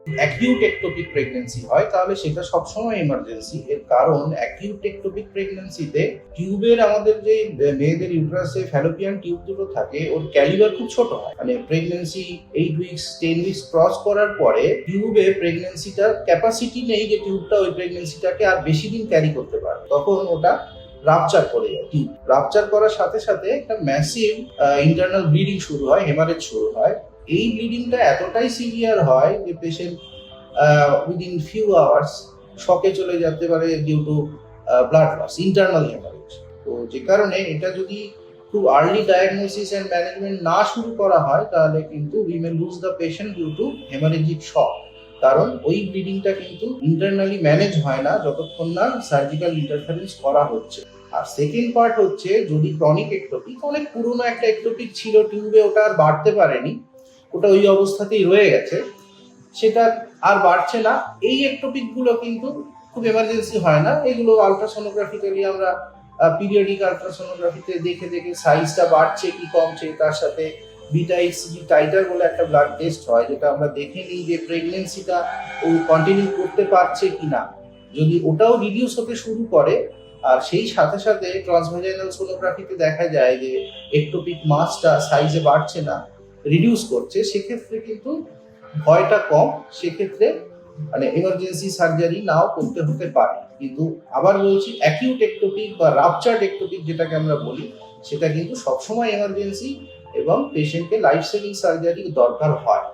Acute ectopic pregnancy হয় তাহলে সেটা সবসময় এমার্জেন্সি। এর কারণ অ্যাকিউট একটোপিক প্রেগন্যান্সিতে টিউবের আমাদের যে মেয়েদের ইউটেরাসে ফ্যালোপিয়ান টিউব দুটো থাকে ওর ক্যালিবার খুব ছোট হয়, মানে প্রেগন্যান্সি 8 উইকস 10 উইকস ক্রস করার পরে টিউবে প্রেগন্যান্সিটার ক্যাপাসিটি নেই যে টিউবটা ওই প্রেগন্যান্সিটাকে আর বেশি দিন ক্যারি করতে পারে, তখন ওটা রাপচার করে যায়। টিউব রাপচার করার সাথে সাথে একটা ম্যাসিভ ইন্টারনাল ব্লিডিং শুরু হয়, হেমারেজ শুরু হয়। এই ব্লিডিংটা এতটাই সিভিয়ার হয় যে পেশেন্ট উইদিন ফিউ আওয়ার্স শকে চলে যেতে পারে due to blood loss, internal haemorrhage. তো যে কারণে এটা যদি খুব আর্লি ডায়াগনোসিস এন্ড ম্যানেজমেন্ট না শুরু করা হয় তাহলে কিন্তু we may lose the patient due to haemorrhagic shock, কারণ ওই ব্লিডিংটা কিন্তু ইন্টারনালি ম্যানেজ হয় না যতক্ষণ না সার্জিক্যাল ইন্টারফারেন্স করা হচ্ছে। আর সেকেন্ড পার্ট হচ্ছে যদি ক্রনিক একটোপিক, অনেক পুরনো একটা একটোপিক ছিল টিউবে, ওটা আর বাড়তে পারেনি, ওটা ওই অবস্থাতেই রয়ে গেছে, সেটা আর বাড়ছে না, এই একটোপিক গুলো কিন্তু খুব এমার্জেন্সি হয় না। এগুলো আলট্রাসোনোগ্রাফিক্যালি আমরা পিরিয়ডিক আলট্রাসোনোগ্রাফিতে দেখে দেখে সাইজটা বাড়ছে কি কমছে, তার সাথে বিটা এক্সজি টাইটার বলে একটা ব্লাড টেস্ট হয় যেটা আমরা দেখে নিই যে প্রেগনেন্সিটা ও কন্টিনিউ করতে পারছে কিনা। যদি ওটাও রিডিউস হতে শুরু করে আর সেই সাথে সাথে ট্রান্সভাজাইনাল সোনোগ্রাফিতে দেখা যায় যে একটোপিক মাসটা সাইজে বাড়ছে না, রিডিউস করছে, সেক্ষেত্রে কিন্তু ভয়টা কম, সেক্ষেত্রে মানে এমার্জেন্সি সার্জারি নাও করতে হতে পারে। কিন্তু আবার বলছি অ্যাকিউট একটোপিক বা রাপচার্ড একটোপিক যেটাকে আমরা বলি সেটা কিন্তু সবসময় এমার্জেন্সি এবং পেশেন্টকে লাইফ সেভিং সার্জারি দরকার হয়।